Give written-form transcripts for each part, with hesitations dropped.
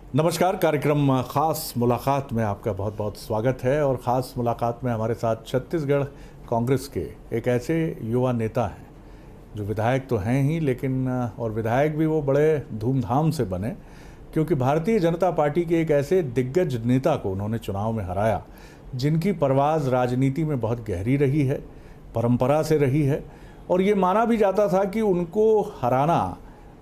नमस्कार। कार्यक्रम खास मुलाकात में आपका बहुत बहुत स्वागत है। और ख़ास मुलाकात में हमारे साथ छत्तीसगढ़ कांग्रेस के एक ऐसे युवा नेता हैं जो विधायक तो हैं ही, लेकिन और विधायक भी वो बड़े धूमधाम से बने क्योंकि भारतीय जनता पार्टी के एक ऐसे दिग्गज नेता को उन्होंने चुनाव में हराया जिनकी परवाज़ राजनीति में बहुत गहरी रही है, परंपरा से रही है। और ये माना भी जाता था कि उनको हराना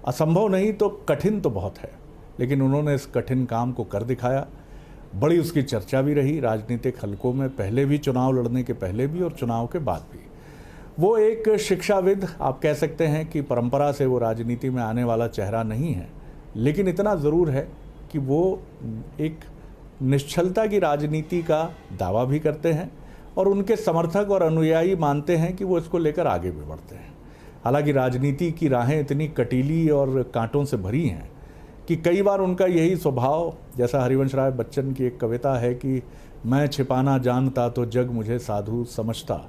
असंभव नहीं तो कठिन तो बहुत है, लेकिन उन्होंने इस कठिन काम को कर दिखाया। बड़ी उसकी चर्चा भी रही राजनीतिक हलकों में, पहले भी, चुनाव लड़ने के पहले भी और चुनाव के बाद भी। वो एक शिक्षाविद, आप कह सकते हैं कि परंपरा से वो राजनीति में आने वाला चेहरा नहीं है, लेकिन इतना ज़रूर है कि वो एक निश्चलता की राजनीति का दावा भी करते हैं और उनके समर्थक और अनुयायी मानते हैं कि वो इसको लेकर आगे भी बढ़ते हैं। हालांकि राजनीति की राहें इतनी कटीली और कांटों से भरी हैं कि कई बार उनका यही स्वभाव, जैसा हरिवंश राय बच्चन की एक कविता है कि मैं छिपाना जानता तो जग मुझे साधु समझता,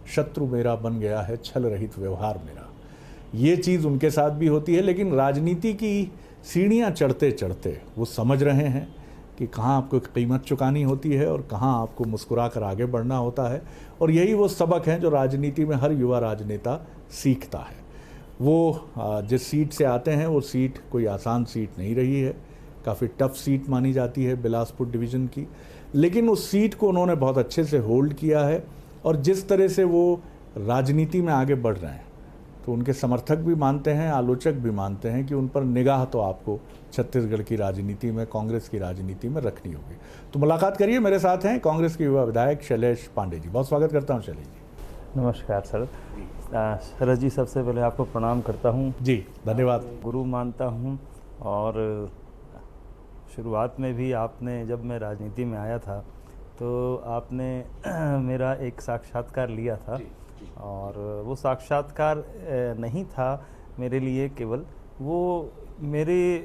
शत्रु मेरा बन गया है छल रहित व्यवहार मेरा। ये चीज़ उनके साथ भी होती है, लेकिन राजनीति की सीढ़ियाँ चढ़ते चढ़ते वो समझ रहे हैं कि कहाँ आपको कीमत चुकानी होती है और कहाँ आपको मुस्कुरा कर आगे बढ़ना होता है। और यही वो सबक हैं जो राजनीति में हर युवा राजनेता सीखता है। वो जिस सीट से आते हैं वो सीट कोई आसान सीट नहीं रही है, काफ़ी टफ सीट मानी जाती है बिलासपुर डिवीज़न की, लेकिन उस सीट को उन्होंने बहुत अच्छे से होल्ड किया है। और जिस तरह से वो राजनीति में आगे बढ़ रहे हैं तो उनके समर्थक भी मानते हैं, आलोचक भी मानते हैं कि उन पर निगाह तो आपको छत्तीसगढ़ की राजनीति में, कांग्रेस की राजनीति में रखनी होगी। तो मुलाकात करिए, मेरे साथ हैं कांग्रेस के युवा विधायक शैलेश पांडे जी। बहुत स्वागत करता हूँ शैलेश जी। नमस्कार सर। शरद जी, सबसे पहले आपको प्रणाम करता हूँ। जी धन्यवाद। गुरु मानता हूँ। और शुरुआत में भी आपने, जब मैं राजनीति में आया था तो आपने मेरा एक साक्षात्कार लिया था। और वो साक्षात्कार नहीं था मेरे लिए केवल, वो मेरे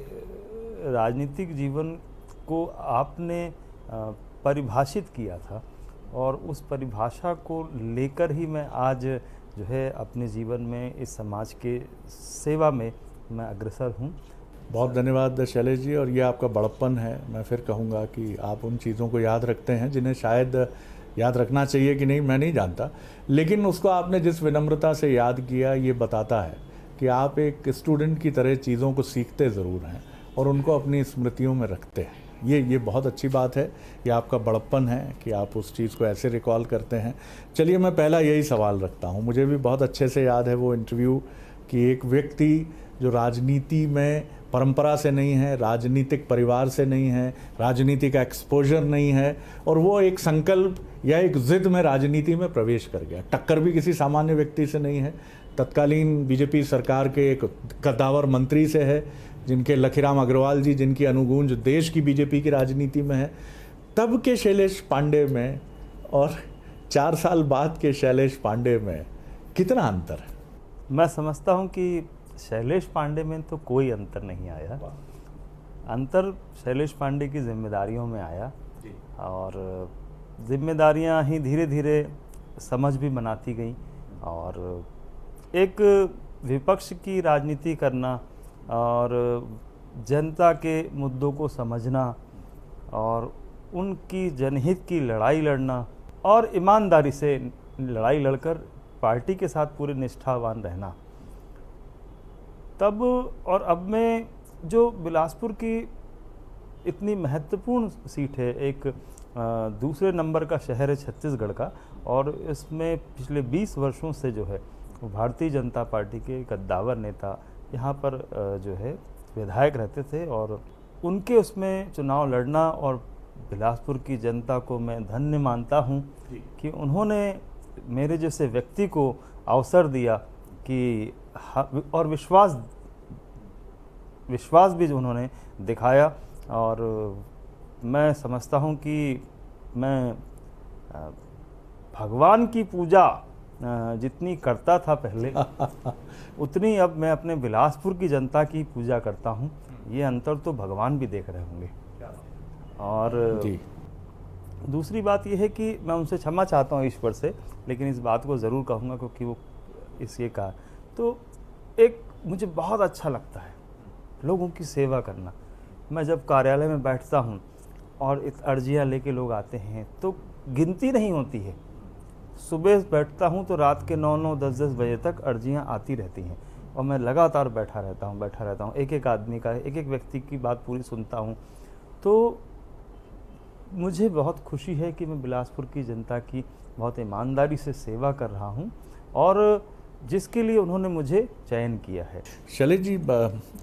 राजनीतिक जीवन को आपने परिभाषित किया था और उस परिभाषा को लेकर ही मैं आज जो है अपने जीवन में इस समाज के सेवा में मैं अग्रसर हूँ। बहुत धन्यवाद शैलेश जी। और ये आपका बड़प्पन है। मैं फिर कहूँगा कि आप उन चीज़ों को याद रखते हैं जिन्हें शायद याद रखना चाहिए कि नहीं, मैं नहीं जानता, लेकिन उसको आपने जिस विनम्रता से याद किया ये बताता है कि आप एक स्टूडेंट की तरह चीज़ों को सीखते ज़रूर हैं और उनको अपनी स्मृतियों में रखते हैं। ये बहुत अच्छी बात है, ये आपका बड़प्पन है कि आप उस चीज़ को ऐसे रिकॉल करते हैं। चलिए, मैं पहला यही सवाल रखता हूँ। मुझे भी बहुत अच्छे से याद है वो इंटरव्यू कि एक व्यक्ति जो राजनीति में परंपरा से नहीं है, राजनीतिक परिवार से नहीं है, राजनीतिक एक्सपोजर नहीं है, और वो एक संकल्प या एक जिद में राजनीति में प्रवेश कर गया। टक्कर भी किसी सामान्य व्यक्ति से नहीं है, तत्कालीन बीजेपी सरकार के एक कद्दावर मंत्री से है, जिनके लखीराम अग्रवाल जी, जिनकी अनुगूंज देश की बीजेपी की राजनीति में है। तब के शैलेश पांडे में और 4 साल बाद के शैलेश पांडे में कितना अंतर है? मैं समझता हूँ कि शैलेश पांडे में तो कोई अंतर नहीं आया। अंतर शैलेश पांडे की जिम्मेदारियों में आया और जिम्मेदारियां ही धीरे धीरे समझ भी बनाती गई। और एक विपक्ष की राजनीति करना और जनता के मुद्दों को समझना और उनकी जनहित की लड़ाई लड़ना और ईमानदारी से लड़ाई लड़कर पार्टी के साथ पूरे निष्ठावान रहना, तब और अब में जो बिलासपुर की इतनी महत्वपूर्ण सीट है, एक दूसरे नंबर का शहर है छत्तीसगढ़ का, और इसमें पिछले 20 वर्षों से जो है भारतीय जनता पार्टी के कद्दावर नेता यहाँ पर जो है विधायक रहते थे और उनके उसमें चुनाव लड़ना, और बिलासपुर की जनता को मैं धन्य मानता हूँ कि उन्होंने मेरे जैसे व्यक्ति को अवसर दिया कि और विश्वास भी जो उन्होंने दिखाया। और मैं समझता हूँ कि मैं भगवान की पूजा जितनी करता था पहले उतनी अब मैं अपने बिलासपुर की जनता की पूजा करता हूँ। ये अंतर तो भगवान भी देख रहे होंगे। और दूसरी बात यह है कि मैं उनसे क्षमा चाहता हूँ ईश्वर से, लेकिन इस बात को ज़रूर कहूँगा क्योंकि वो इसके का तो एक मुझे बहुत अच्छा लगता है लोगों की सेवा करना। मैं जब कार्यालय में बैठता हूँ और अर्जियाँ लेके लोग आते हैं तो गिनती नहीं होती है। सुबह बैठता हूँ तो रात के 9-9, 10-10 बजे तक अर्जियाँ आती रहती हैं और मैं लगातार बैठा रहता हूँ, एक एक आदमी का, एक एक व्यक्ति की बात पूरी सुनता हूँ। तो मुझे बहुत खुशी है कि मैं बिलासपुर की जनता की बहुत ईमानदारी से सेवा कर रहा हूँ और जिसके लिए उन्होंने मुझे चयन किया है। शैलेश जी,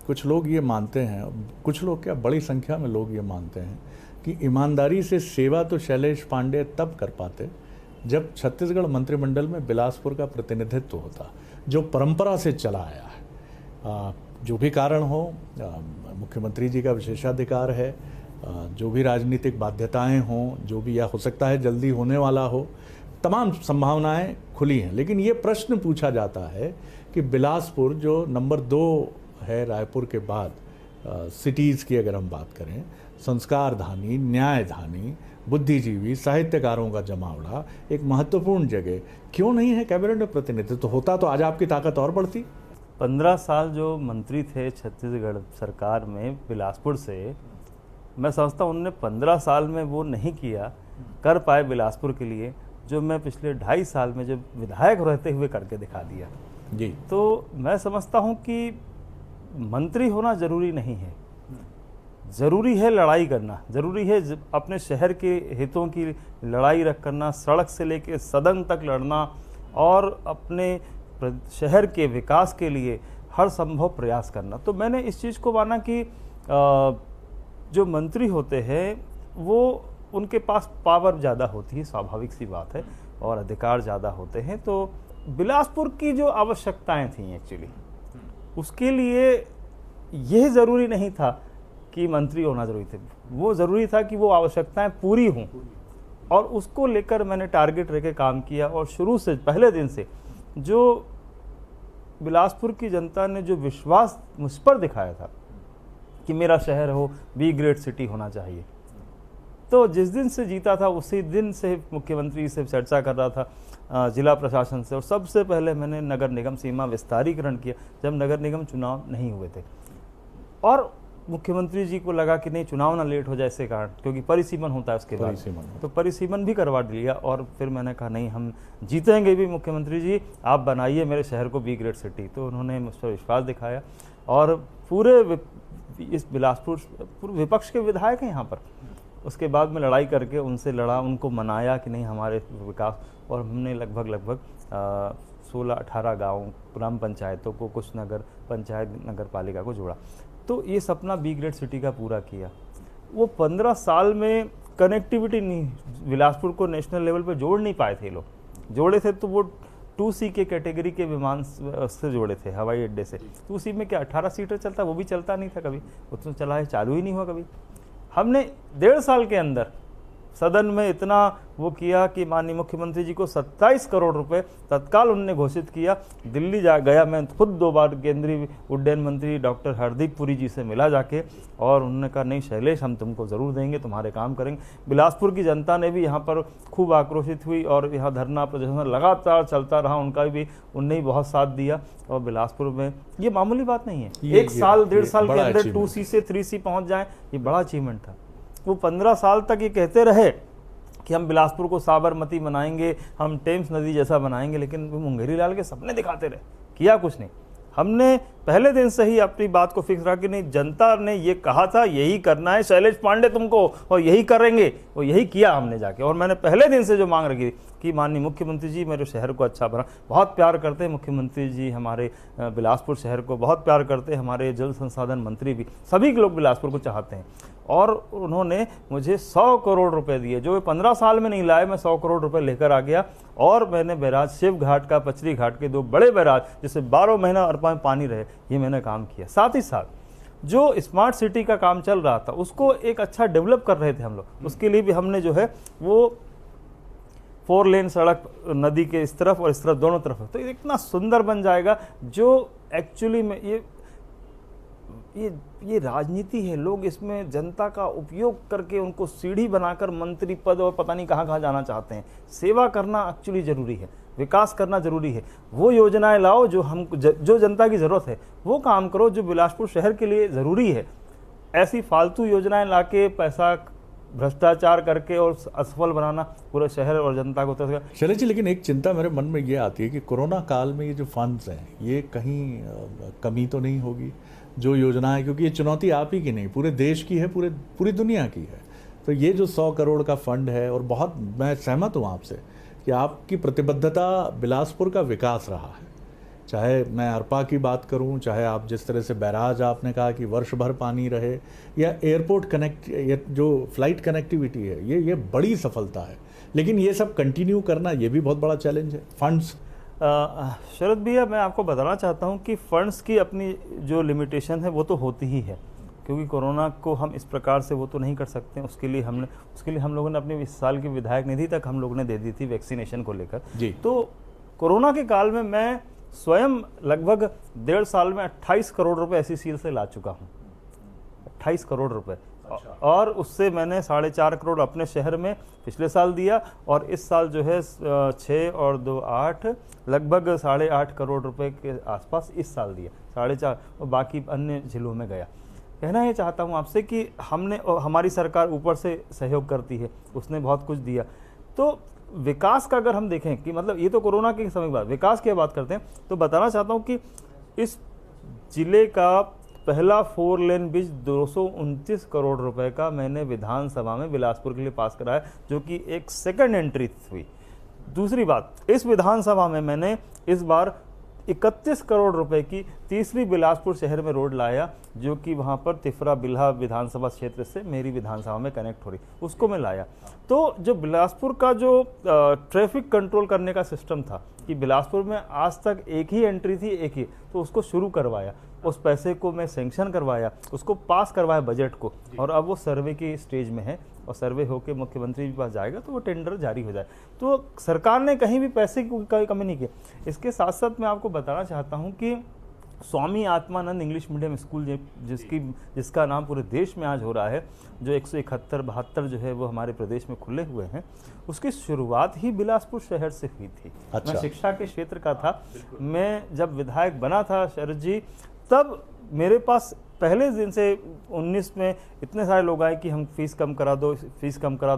कुछ लोग ये मानते हैं, कुछ लोग क्या बड़ी संख्या में लोग ये मानते हैं कि ईमानदारी से सेवा तो शैलेश पांडे तब कर पाते जब छत्तीसगढ़ मंत्रिमंडल में बिलासपुर का प्रतिनिधित्व होता, जो परंपरा से चला आया है। जो भी कारण हो, मुख्यमंत्री जी का विशेषाधिकार है, जो भी राजनीतिक बाध्यताएं हों, जो भी या हो सकता है जल्दी होने वाला हो, तमाम संभावनाएं खुली हैं। लेकिन ये प्रश्न पूछा जाता है कि बिलासपुर जो नंबर 2 है रायपुर के बाद सिटीज़ की अगर हम बात करें, संस्कार धानी, न्याय धानी, बुद्धिजीवी, साहित्यकारों का जमावड़ा, एक महत्वपूर्ण जगह क्यों नहीं है कैबिनेट में प्रतिनिधित्व? तो होता तो आज आपकी ताकत और बढ़ती। 15 साल जो मंत्री थे छत्तीसगढ़ सरकार में बिलासपुर से, मैं समझता हूँ उन्होंने 15 साल में वो नहीं किया कर पाए बिलासपुर के लिए जो मैं पिछले 2.5 साल में जब विधायक रहते हुए करके दिखा दिया जी। तो मैं समझता हूँ कि मंत्री होना जरूरी नहीं है, ज़रूरी है लड़ाई करना, ज़रूरी है अपने शहर के हितों की लड़ाई रख करना, सड़क से लेकर सदन तक लड़ना और अपने शहर के विकास के लिए हर संभव प्रयास करना। तो मैंने इस चीज़ को माना कि जो मंत्री होते हैं वो उनके पास पावर ज़्यादा होती है, स्वाभाविक सी बात है, और अधिकार ज़्यादा होते हैं। तो बिलासपुर की जो आवश्यकताएं थी एक्चुअली, उसके लिए यह ज़रूरी नहीं था कि मंत्री होना जरूरी थे, वो ज़रूरी था कि वो आवश्यकताएं पूरी हों, और उसको लेकर मैंने टारगेट रह के काम किया। और शुरू से, पहले दिन से जो बिलासपुर की जनता ने जो विश्वास मुझ पर दिखाया था कि मेरा शहर हो बी ग्रेड सिटी होना चाहिए, तो जिस दिन से जीता था उसी दिन से मुख्यमंत्री से चर्चा कर रहा था, जिला प्रशासन से, और सबसे पहले मैंने नगर निगम सीमा विस्तारीकरण किया जब नगर निगम चुनाव नहीं हुए थे। और मुख्यमंत्री जी को लगा कि नहीं, चुनाव ना लेट हो जाए इसके कारण, क्योंकि परिसीमन होता है उसके बाद, तो परिसीमन भी करवा लिया। और फिर मैंने कहा नहीं, हम जीतेंगे भी मुख्यमंत्री जी, आप बनाइए मेरे शहर को बी ग्रेड सिटी। तो उन्होंने मुझ पर विश्वास दिखाया और पूरे इस बिलासपुर विपक्ष के विधायक हैं यहाँ पर, उसके बाद में लड़ाई करके उनसे लड़ा, उनको मनाया कि नहीं हमारे विकास, और हमने लगभग 16-18 गाँव, ग्राम पंचायतों को, कुछ नगर पंचायत नगर पालिका को जोड़ा। तो ये सपना बी ग्रेड सिटी का पूरा किया। वो 15 साल में कनेक्टिविटी नहीं, बिलासपुर को नेशनल लेवल पे जोड़ नहीं पाए थे लोग, जोड़े थे तो वो 2C के कैटेगरी के विमान से जोड़े थे, हवाई अड्डे से। 2C में क्या 18 सीटर चलता, वो भी चलता नहीं था कभी, उतना चला है, चालू ही नहीं हुआ कभी। हमने 1.5 साल के अंदर सदन में इतना वो किया कि माननीय मुख्यमंत्री जी को 27 करोड़ रुपए तत्काल उन्होंने घोषित किया। दिल्ली जा गया, मैं खुद 2 बार केंद्रीय उड्डयन मंत्री डॉक्टर हरदीप पुरी जी से मिला जाके, और उन्होंने कहा नहीं शैलेश, हम तुमको ज़रूर देंगे, तुम्हारे काम करेंगे। बिलासपुर की जनता ने भी यहाँ पर खूब आक्रोशित हुई और यहाँ धरना प्रदर्शन लगातार चलता रहा, उनका भी उनने ही बहुत साथ दिया। और बिलासपुर में ये मामूली बात नहीं है, 1 साल 1.5 साल के अंदर 2C से 3C पहुँच जाए, ये बड़ा अचीवमेंट था। वो 15 साल तक ये कहते रहे कि हम बिलासपुर को साबरमती बनाएंगे, हम टेम्स नदी जैसा बनाएंगे, लेकिन वो मुंगेरी लाल के सपने दिखाते रहे, किया कुछ नहीं। हमने पहले दिन से ही अपनी बात को फिक्स रखा कि नहीं, जनता ने ये कहा था यही करना है शैलेश पांडे तुमको, और यही करेंगे, और यही किया हमने जाके। और मैंने पहले दिन से जो मांग रखी कि माननीय मुख्यमंत्री जी मेरे शहर को अच्छा बना, बहुत प्यार करते हैं मुख्यमंत्री जी, हमारे बिलासपुर शहर को बहुत प्यार करते हैं, हमारे जल संसाधन मंत्री भी, सभी लोग बिलासपुर को चाहते हैं। और उन्होंने मुझे 100 करोड़ रुपए दिए, जो 15 साल में नहीं लाए, मैं 100 करोड़ रुपए लेकर आ गया। और मैंने बैराज शिव घाट का, पचरी घाट के 2 बड़े बैराज, जिससे 12 महीना अरपा में पानी रहे, ये मैंने काम किया। साथ ही साथ जो स्मार्ट सिटी का काम चल रहा था उसको एक अच्छा डेवलप कर रहे थे हम लोग, उसके लिए भी हमने जो है वो 4 लेन सड़क नदी के इस तरफ और इस तरफ दोनों तरफ, तो इतना सुंदर बन जाएगा। जो एक्चुअली में ये राजनीति है, लोग इसमें जनता का उपयोग करके उनको सीढ़ी बनाकर मंत्री पद और पता नहीं कहाँ जाना चाहते हैं। सेवा करना एक्चुअली जरूरी है, विकास करना जरूरी है। वो योजनाएं लाओ जो जनता की जरूरत है, वो काम करो जो बिलासपुर शहर के लिए जरूरी है। ऐसी फालतू योजनाएं लाके पैसा भ्रष्टाचार करके और असफल बनाना पूरे शहर और जनता को। तो शैलेश जी, लेकिन एक चिंता मेरे मन में ये आती है कि कोरोना काल में ये जो फंड्स हैं ये कहीं कमी तो नहीं होगी जो योजनाएं, क्योंकि ये चुनौती आप ही की नहीं पूरे देश की है, पूरी दुनिया की है। तो ये जो 100 करोड़ का फंड है, और बहुत मैं सहमत हूँ आपसे कि आपकी प्रतिबद्धता बिलासपुर का विकास रहा है। चाहे मैं अरपा की बात करूं, चाहे आप जिस तरह से बैराज आपने कहा कि वर्ष भर पानी रहे, या एयरपोर्ट कनेक्ट, ये जो फ्लाइट कनेक्टिविटी है, ये बड़ी सफलता है। लेकिन ये सब कंटिन्यू करना ये भी बहुत बड़ा चैलेंज है। फंड्स शरद भैया, मैं आपको बताना चाहता हूं कि फंड्स की अपनी जो लिमिटेशन है वो तो होती ही है, क्योंकि कोरोना को हम इस प्रकार से वो तो नहीं कर सकते। उसके लिए हम लोगों ने अपने इस साल की विधायक निधि तक हम लोगों ने दे दी थी वैक्सीनेशन को लेकर जी। तो कोरोना के काल में मैं स्वयं लगभग 1.5 साल में 28 करोड़ रुपए SECL से ला चुका हूँ, 28 करोड़ रुपए। अच्छा। और उससे मैंने 4.5 करोड़ अपने शहर में पिछले साल दिया, और इस साल जो है 6 और 2 8 लगभग 8.5 करोड़ रुपए के आसपास इस साल दिया, 4.5, और बाकी अन्य जिलों में गया। कहना ये चाहता हूँ आपसे कि हमारी सरकार ऊपर से सहयोग करती है, उसने बहुत कुछ दिया। तो विकास का अगर हम देखें कि मतलब ये तो कोरोना के समय के बाद विकास की बात करते हैं, तो बताना चाहता हूँ कि इस जिले का पहला 4 लेन ब्रिज 229 करोड़ रुपए का मैंने विधानसभा में बिलासपुर के लिए पास कराया, जो कि एक सेकंड एंट्री हुई। दूसरी बात, इस विधानसभा में मैंने इस बार 31 करोड़ रुपए की तीसरी बिलासपुर शहर में रोड लाया, जो कि वहां पर तिफरा बिल्हा विधानसभा क्षेत्र से मेरी विधानसभा में कनेक्ट हो रही, उसको मैं लाया। तो जो बिलासपुर का जो ट्रैफिक कंट्रोल करने का सिस्टम था कि बिलासपुर में आज तक एक ही एंट्री थी, एक ही, तो उसको शुरू करवाया, उस पैसे को मैं सैंक्शन करवाया, उसको पास करवाया बजट को, और अब वो सर्वे की स्टेज में है, और सर्वे होकर मुख्यमंत्री के पास जाएगा तो वो टेंडर जारी हो जाए। तो सरकार ने कहीं भी पैसे की कोई कमी नहीं की। इसके साथ साथ मैं आपको बताना चाहता हूँ कि स्वामी आत्मानंद इंग्लिश मीडियम स्कूल जिसका नाम पूरे देश में आज हो रहा है, जो 171-72 जो है वो हमारे प्रदेश में खुले हुए हैं, उसकी शुरुआत ही बिलासपुर शहर से हुई थी। अच्छा। मैं शिक्षा के क्षेत्र का था। मैं जब विधायक बना था शरद जी, तब मेरे पास पहले दिन से 19 में इतने सारे लोग आए कि हम फीस कम करा दो,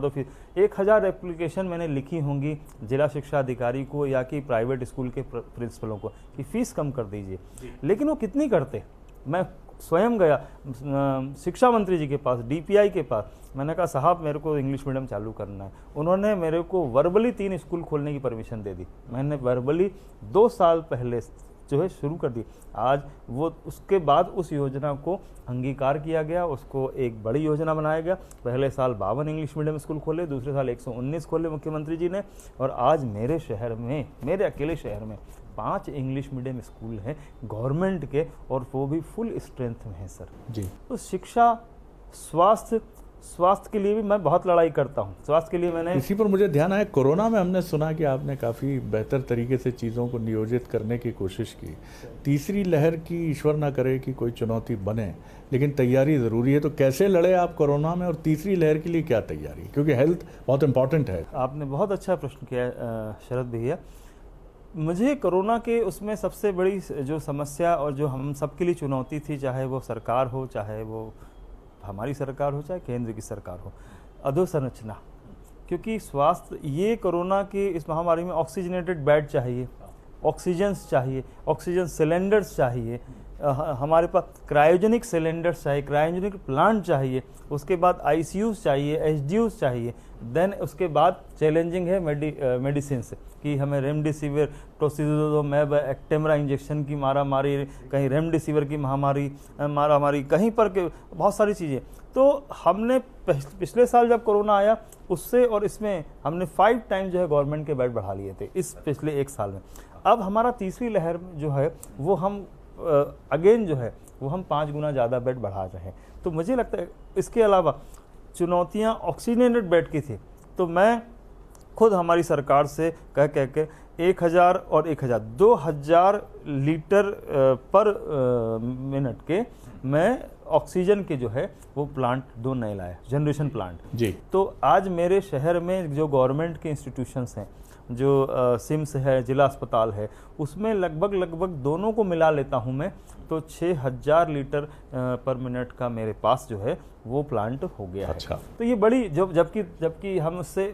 फिर 1000 एप्लीकेशन मैंने लिखी होंगी जिला शिक्षा अधिकारी को या कि प्राइवेट स्कूल के प्रिंसिपलों को कि फीस कम कर दीजिए, लेकिन वो कितनी करते। मैं स्वयं गया शिक्षा मंत्री जी के पास, DPI के पास, मैंने कहा साहब मेरे को इंग्लिश मीडियम चालू करना है। उन्होंने मेरे को वर्बली 3 स्कूल खोलने की परमिशन दे दी। मैंने वर्बली 2 साल पहले जो है शुरू कर दी। आज वो उसके बाद उस योजना को अंगीकार किया गया, उसको एक बड़ी योजना बनाया गया। पहले साल 52 इंग्लिश मीडियम स्कूल खोले, दूसरे साल 119 खोले मुख्यमंत्री जी ने, और आज मेरे शहर में, मेरे अकेले शहर में 5 इंग्लिश मीडियम स्कूल हैं गवर्नमेंट के, और वो भी फुल स्ट्रेंथ में है सर जी। तो शिक्षा, स्वास्थ्य के लिए भी मैं बहुत लड़ाई करता हूँ। स्वास्थ्य के लिए मैंने, इसी पर मुझे ध्यान आया, कोरोना में हमने सुना कि आपने काफ़ी बेहतर तरीके से चीज़ों को नियोजित करने की कोशिश की। तीसरी लहर की ईश्वर ना करे कि कोई चुनौती बने, लेकिन तैयारी ज़रूरी है। तो कैसे लड़े आप कोरोना में, और तीसरी लहर के लिए क्या तैयारी, क्योंकि हेल्थ बहुत इंपॉर्टेंट है। आपने बहुत अच्छा प्रश्न किया शरद भैया। मुझे कोरोना के उसमें सबसे बड़ी जो समस्या और जो हम सबके लिए चुनौती थी, चाहे वो सरकार हो, चाहे वो हमारी सरकार हो, चाहे केंद्र की सरकार हो, अधोसंरचना। क्योंकि स्वास्थ्य, ये कोरोना की इस महामारी में ऑक्सीजनेटेड बेड चाहिए, ऑक्सीजन्स चाहिए, ऑक्सीजन सिलेंडर्स चाहिए, हमारे पास क्रायोजेनिक सिलेंडर्स चाहिए, क्रायोजेनिक प्लांट चाहिए, उसके बाद ICUs चाहिए, HDUs चाहिए। देन उसके बाद चैलेंजिंग है मेडिसिन से कि हमें रेमडेसिविर, टोसिलिजुमेब, एक्टेमरा इंजेक्शन की मारामारी, कहीं रेमडेसिविर की मारामारी, कहीं पर के बहुत सारी चीज़ें। तो हमने पिछले साल जब कोरोना आया उससे और इसमें हमने 5 टाइम्स जो है गवर्नमेंट के बेड बढ़ा लिए थे इस पिछले 1 साल में। अब हमारा तीसरी लहर जो है वो हम अगेन जो है वो हम 5 गुना ज़्यादा बेड बढ़ा रहे हैं। तो मुझे लगता है इसके अलावा चुनौतियां ऑक्सीजनेटेड बेड की थी, तो मैं खुद हमारी सरकार से कह के 1000 और 1000 2000 लीटर पर मिनट के मैं ऑक्सीजन के जो है वो प्लांट 2 नए लाए, जनरेशन प्लांट जी। तो आज मेरे शहर में जो गवर्नमेंट के इंस्टीट्यूशंस हैं, जो सिम्स है, जिला अस्पताल है, उसमें लगभग दोनों को मिला लेता हूं मैं, तो 6000 लीटर पर मिनट का मेरे पास जो है वो प्लांट हो गया है। अच्छा। तो ये बड़ी जबकि हम उससे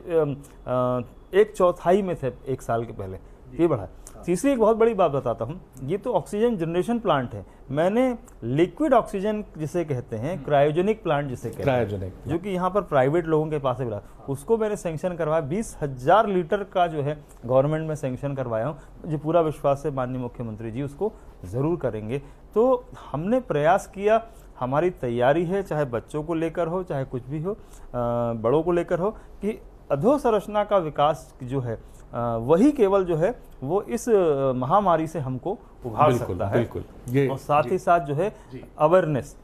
1/4 में थे 1 साल के पहले, ये बढ़ा। तीसरी एक बहुत बड़ी बात बताता हूँ, ये तो ऑक्सीजन जनरेशन प्लांट है, मैंने लिक्विड ऑक्सीजन जिसे कहते हैं, क्रायोजेनिक प्लांट जिसे कहते हैं, जो कि यहाँ पर प्राइवेट लोगों के पास है मिला, उसको मैंने सैंक्शन करवाया। 20,000 लीटर का जो है गवर्नमेंट में सैंक्शन करवाया हूँ। मुझे पूरा विश्वास है माननीय मुख्यमंत्री जी उसको ज़रूर करेंगे। तो हमने प्रयास किया, हमारी तैयारी है, चाहे बच्चों को लेकर हो, चाहे कुछ भी हो, बड़ों को लेकर हो, कि अधोसंरचना का विकास जो है वही केवल जो है वो इस महामारी से हमको उभार सकता है। बिल्कुल। और साथ ही साथ जो है अवेयरनेस,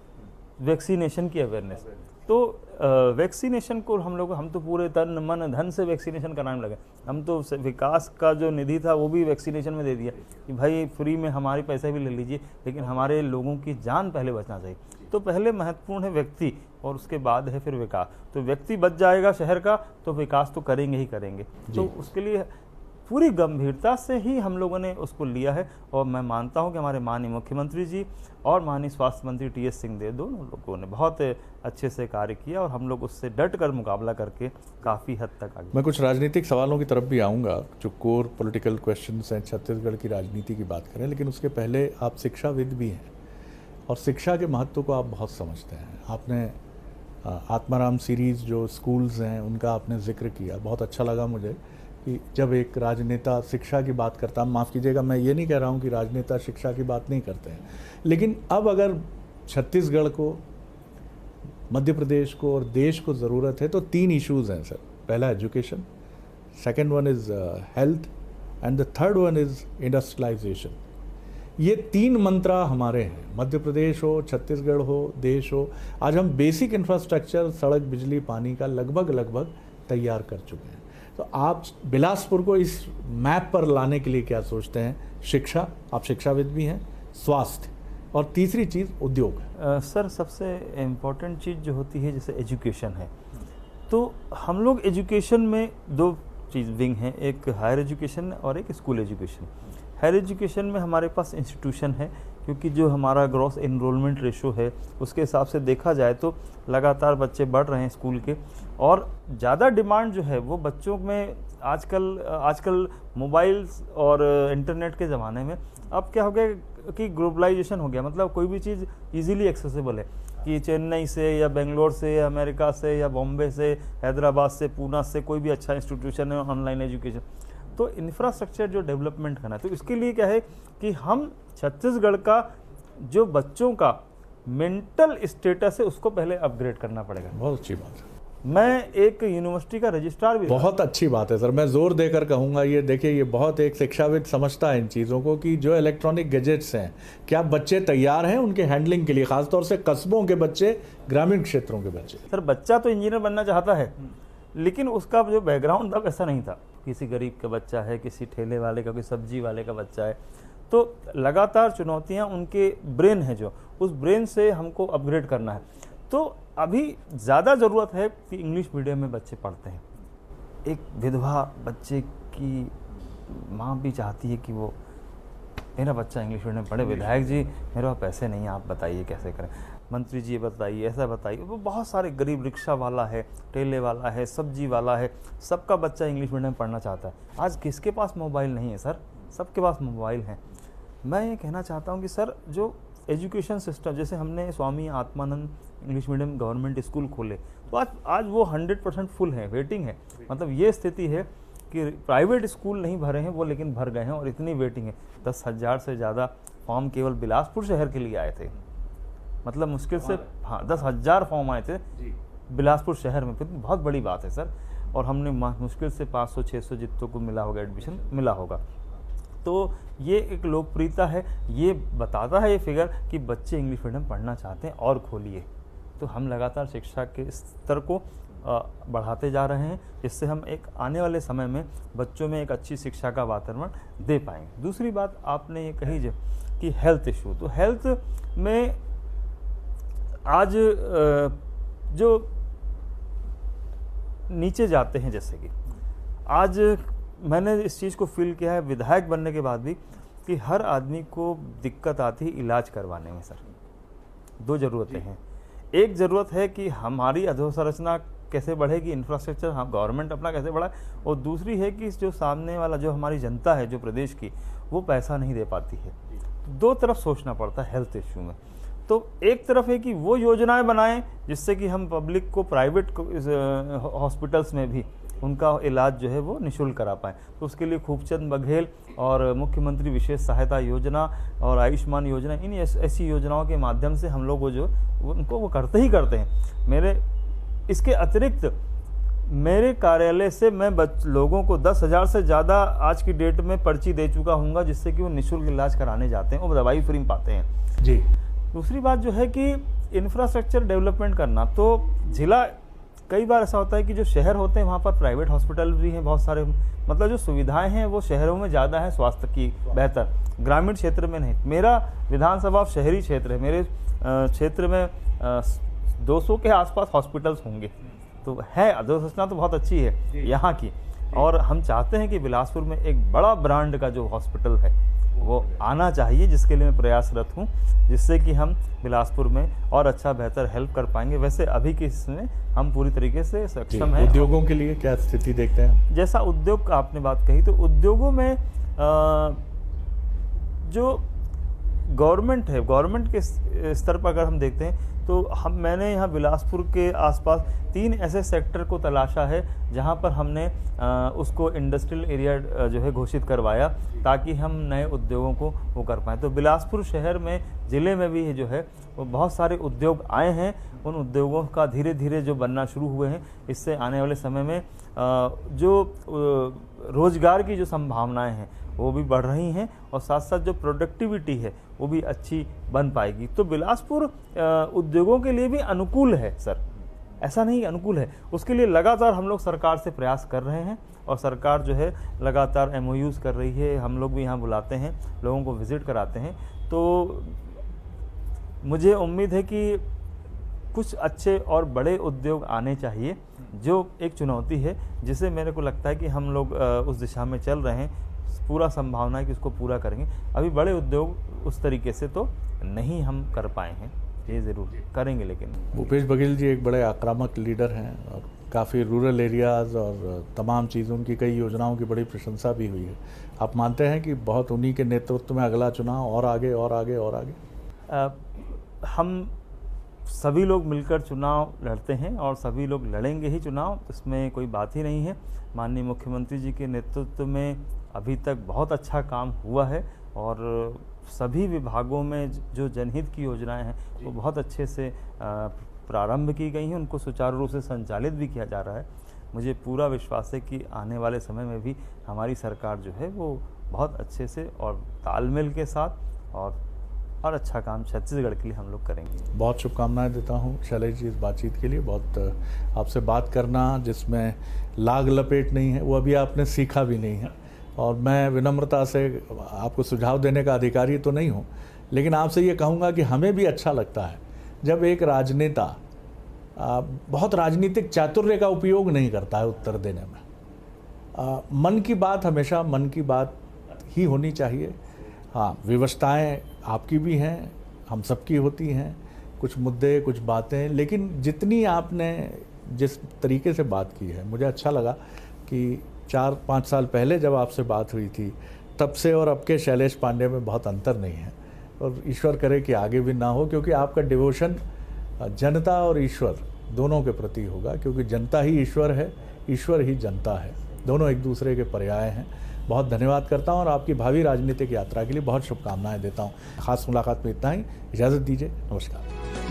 वैक्सीनेशन की अवेयरनेस। तो वैक्सीनेशन को हम तो पूरे तन मन धन से वैक्सीनेशन कराने लगे। हम तो विकास का जो निधि था वो भी वैक्सीनेशन में दे दिया कि भाई फ्री में हमारे पैसे भी ले लीजिए, लेकिन हमारे लोगों की जान पहले बचना चाहिए। तो पहले महत्वपूर्ण है व्यक्ति और उसके बाद है फिर विकास। तो व्यक्ति बच जाएगा शहर का तो विकास तो करेंगे ही करेंगे। तो उसके लिए पूरी गंभीरता से ही हम लोगों ने उसको लिया है। और मैं मानता हूं कि हमारे माननीय मुख्यमंत्री जी और माननीय स्वास्थ्य मंत्री टी.एस. सिंहदेव दोनों लोगों ने बहुत अच्छे से कार्य किया और हम लोग उससे डट कर मुकाबला करके काफ़ी हद तक आगे। मैं कुछ राजनीतिक सवालों की तरफ भी आऊँगा, जो कोर पॉलिटिकल क्वेश्चंस हैं, छत्तीसगढ़ की राजनीति की बात करें, लेकिन उसके पहले आप शिक्षाविद भी हैं और शिक्षा के महत्व को आप बहुत समझते हैं। आपने आत्माराम सीरीज़ जो स्कूल्स हैं उनका आपने जिक्र किया, बहुत अच्छा लगा मुझे कि जब एक राजनेता शिक्षा की बात करता, माफ़ कीजिएगा मैं ये नहीं कह रहा हूँ कि राजनेता शिक्षा की बात नहीं करते हैं, लेकिन अब अगर छत्तीसगढ़ को, मध्य प्रदेश को और देश को ज़रूरत है तो 3 इश्यूज़ हैं सर। पहला education, second one is health and the third one is industrialisation. ये 3 मंत्रा हमारे हैं, मध्य प्रदेश हो, छत्तीसगढ़ हो, देश हो। आज हम बेसिक इंफ्रास्ट्रक्चर, सड़क, बिजली, पानी का लगभग तैयार कर चुके हैं। तो आप बिलासपुर को इस मैप पर लाने के लिए क्या सोचते हैं? शिक्षा, आप शिक्षाविद भी हैं, स्वास्थ्य, और तीसरी चीज़ उद्योग। सर सबसे इम्पोर्टेंट चीज़ जो होती है जैसे एजुकेशन है, तो हम लोग एजुकेशन में 2 चीज़ विंग हैं, एक हायर एजुकेशन और एक स्कूल एजुकेशन। हायर एजुकेशन में हमारे पास इंस्टीट्यूशन है, क्योंकि जो हमारा ग्रॉस एनरोलमेंट रेशो है उसके हिसाब से देखा जाए तो लगातार बच्चे बढ़ रहे हैं स्कूल के, और ज़्यादा डिमांड जो है वो बच्चों में आजकल मोबाइल्स और इंटरनेट के ज़माने में अब क्या हो गया कि ग्लोबलाइजेशन हो गया। मतलब कोई भी चीज़ इजीली एक्सेसिबल है, कि चेन्नई से या बेंगलोर से या अमेरिका से या बॉम्बे से, हैदराबाद से, पूना से कोई भी अच्छा इंस्टीट्यूशन है ऑनलाइन एजुकेशन। तो इंफ्रास्ट्रक्चर जो डेवलपमेंट करना है, तो इसके लिए क्या है कि हम छत्तीसगढ़ का जो बच्चों का मेंटल स्टेटस है उसको पहले अपग्रेड करना पड़ेगा। बहुत अच्छी बात है। मैं एक यूनिवर्सिटी का रजिस्ट्रार भी, बहुत अच्छी बात है सर, मैं जोर देकर कहूँगा ये देखिए, ये बहुत एक शिक्षाविद समझता है इन चीज़ों को कि जो इलेक्ट्रॉनिक गैजेट्स हैं, क्या बच्चे तैयार हैं उनके हैंडलिंग के लिए, खासतौर से कस्बों के बच्चे, ग्रामीण क्षेत्रों के बच्चे? सर बच्चा तो इंजीनियर बनना चाहता है, लेकिन उसका जो बैकग्राउंड था वैसा नहीं था। किसी गरीब का बच्चा है, किसी ठेले वाले का, कोई सब्जी वाले का बच्चा है, तो लगातार चुनौतियां उनके ब्रेन है जो, उस ब्रेन से हमको अपग्रेड करना है। तो अभी ज़्यादा ज़रूरत है कि इंग्लिश मीडियम में बच्चे पढ़ते हैं। एक विधवा बच्चे की माँ भी चाहती है कि वो मेरा बच्चा इंग्लिश मीडियम में पढ़े। विधायक जी मेरे पास पैसे नहीं हैं, आप बताइए कैसे करें। मंत्री जी बताइए, ऐसा बताइए। वो बहुत सारे गरीब, रिक्शा वाला है, ठेले वाला है, सब्जी वाला है, सबका बच्चा इंग्लिश मीडियम में पढ़ना चाहता है। आज किसके पास मोबाइल नहीं है सर? सबके पास मोबाइल हैं। मैं ये कहना चाहता हूँ कि सर जो एजुकेशन सिस्टम, जैसे हमने Swami Atmanand English medium government school खोले, तो आज वो 100% फुल है, वेटिंग है। मतलब ये स्थिति है कि प्राइवेट स्कूल नहीं भरे हैं वो, लेकिन भर गए हैं और इतनी वेटिंग है। 10,000 से ज़्यादा फॉर्म केवल बिलासपुर शहर के लिए आए थे। मतलब मुश्किल से 10,000 फॉर्म आए थे बिलासपुर शहर में, बहुत बड़ी बात है सर। और हमने मुश्किल से 500-600 जितों को मिला होगा, एडमिशन मिला होगा। तो ये एक लोकप्रियता है, ये बताता है ये फिगर कि बच्चे इंग्लिश मीडियम पढ़ना चाहते हैं और खोलिए। तो हम लगातार शिक्षा के स्तर को बढ़ाते जा रहे हैं, जिससे हम एक आने वाले समय में बच्चों में एक अच्छी शिक्षा का वातावरण दे पाएंगे। दूसरी बात आपने ये कही जो कि हेल्थ इशू, तो हेल्थ में आज जो नीचे जाते हैं, जैसे कि आज मैंने इस चीज़ को फील किया है विधायक बनने के बाद भी, कि हर आदमी को दिक्कत आती है इलाज करवाने में सर। दो ज़रूरतें हैं। एक ज़रूरत है कि हमारी अधोसंरचना कैसे बढ़ेगी, इंफ्रास्ट्रक्चर हम गवर्नमेंट अपना कैसे बढ़ाए, और दूसरी है कि जो सामने वाला जो हमारी जनता है जो प्रदेश की, वो पैसा नहीं दे पाती है। दो तरफ सोचना पड़ता है हेल्थ इश्यू में। तो एक तरफ है कि वो योजनाएं बनाएं जिससे कि हम पब्लिक को प्राइवेट हॉस्पिटल्स में भी उनका इलाज जो है वो निःशुल्क करा पाएँ। तो उसके लिए खूबचंद बघेल और मुख्यमंत्री विशेष सहायता योजना और आयुष्मान योजना, इन ऐसी योजनाओं के माध्यम से हम लोग उनको वो करते ही करते हैं। इसके अतिरिक्त मेरे कार्यालय से मैं लोगों को 10,000 से ज़्यादा आज की डेट में पर्ची दे चुका हूँगा, जिससे कि वो निःशुल्क इलाज कराने जाते हैं और दवाई फ्री में पाते हैं जी। दूसरी बात जो है कि इंफ्रास्ट्रक्चर डेवलपमेंट करना, तो जिला कई बार ऐसा होता है कि जो शहर होते हैं वहाँ पर प्राइवेट हॉस्पिटल भी हैं बहुत सारे, मतलब जो सुविधाएं हैं वो शहरों में ज़्यादा है स्वास्थ्य की बेहतर, ग्रामीण क्षेत्र में नहीं। मेरा विधानसभा शहरी क्षेत्र है, मेरे क्षेत्र में 200 के आसपास हॉस्पिटल्स होंगे, तो है अधोसंरचना तो बहुत अच्छी है यहाँ की। और हम चाहते हैं कि बिलासपुर में एक बड़ा ब्रांड का जो हॉस्पिटल है वो आना चाहिए, जिसके लिए मैं प्रयासरत हूँ, जिससे कि हम बिलासपुर में और अच्छा बेहतर हेल्प कर पाएंगे। वैसे अभी के इसमें हम पूरी तरीके से सक्षम हैं। उद्योगों के लिए क्या स्थिति देखते हैं? जैसा उद्योग का आपने बात कही, तो उद्योगों में जो गवर्नमेंट है, गवर्नमेंट के स्तर पर अगर हम देखते हैं तो मैंने यहाँ बिलासपुर के आसपास 3 ऐसे सेक्टर को तलाशा है जहाँ पर हमने उसको इंडस्ट्रियल एरिया जो है घोषित करवाया, ताकि हम नए उद्योगों को वो कर पाएँ। तो बिलासपुर शहर में, ज़िले में भी जो है वो बहुत सारे उद्योग आए हैं। उन उद्योगों का धीरे धीरे जो बनना शुरू हुए हैं, इससे आने वाले समय में जो रोजगार की जो संभावनाएं हैं वो भी बढ़ रही हैं, और साथ साथ जो प्रोडक्टिविटी है वो भी अच्छी बन पाएगी। तो बिलासपुर उद्योगों के लिए भी अनुकूल है सर, ऐसा नहीं अनुकूल है। उसके लिए लगातार हम लोग सरकार से प्रयास कर रहे हैं, और सरकार जो है लगातार MOUs कर रही है। हम लोग भी यहाँ बुलाते हैं, लोगों को विजिट कराते हैं। तो मुझे उम्मीद है कि कुछ अच्छे और बड़े उद्योग आने चाहिए, जो एक चुनौती है जिसे मेरे को लगता है कि हम लोग उस दिशा में चल रहे हैं। पूरा संभावना है कि उसको पूरा करेंगे। अभी बड़े उद्योग उस तरीके से तो नहीं हम कर पाए हैं, ये ज़रूर करेंगे। लेकिन भूपेश बघेल जी एक बड़े आक्रामक लीडर हैं, और काफ़ी रूरल एरियाज़ और तमाम चीज़ों की, कई योजनाओं की बड़ी प्रशंसा भी हुई है। आप मानते हैं कि बहुत उन्हीं के नेतृत्व में अगला चुनाव और आगे और आगे और आगे? हम सभी लोग मिलकर चुनाव लड़ते हैं और सभी लोग लड़ेंगे ही चुनाव, इसमें कोई बात ही नहीं है। माननीय मुख्यमंत्री जी के नेतृत्व में अभी तक बहुत अच्छा काम हुआ है, और सभी विभागों में जो जनहित की योजनाएं हैं वो बहुत अच्छे से प्रारंभ की गई हैं, उनको सुचारू रूप से संचालित भी किया जा रहा है। मुझे पूरा विश्वास है कि आने वाले समय में भी हमारी सरकार जो है वो बहुत अच्छे से और तालमेल के साथ और अच्छा काम छत्तीसगढ़ के लिए हम लोग करेंगे। बहुत शुभकामनाएं देता हूं शैलेश जी इस बातचीत के लिए। बहुत आपसे बात करना जिसमें लाग लपेट नहीं है, वो अभी आपने सीखा भी नहीं है, और मैं विनम्रता से आपको सुझाव देने का अधिकारी तो नहीं हूँ, लेकिन आपसे ये कहूँगा कि हमें भी अच्छा लगता है जब एक राजनेता बहुत राजनीतिक चातुर्य का उपयोग नहीं करता है उत्तर देने में। मन की बात हमेशा मन की बात ही होनी चाहिए। हाँ, विवशताएँ आपकी भी हैं, हम सबकी होती हैं, कुछ मुद्दे कुछ बातें, लेकिन जितनी आपने जिस तरीके से बात की है, मुझे अच्छा लगा कि 4-5 साल पहले जब आपसे बात हुई थी तब से और अब के शैलेश पांडे में बहुत अंतर नहीं है, और ईश्वर करे कि आगे भी ना हो, क्योंकि आपका डिवोशन जनता और ईश्वर दोनों के प्रति होगा, क्योंकि जनता ही ईश्वर है, ईश्वर ही जनता है, दोनों एक दूसरे के पर्याय हैं। बहुत धन्यवाद करता हूं, और आपकी भावी राजनीतिक यात्रा के लिए बहुत शुभकामनाएं देता हूं। खास मुलाकात में इतना ही, इजाज़त दीजिए, नमस्कार।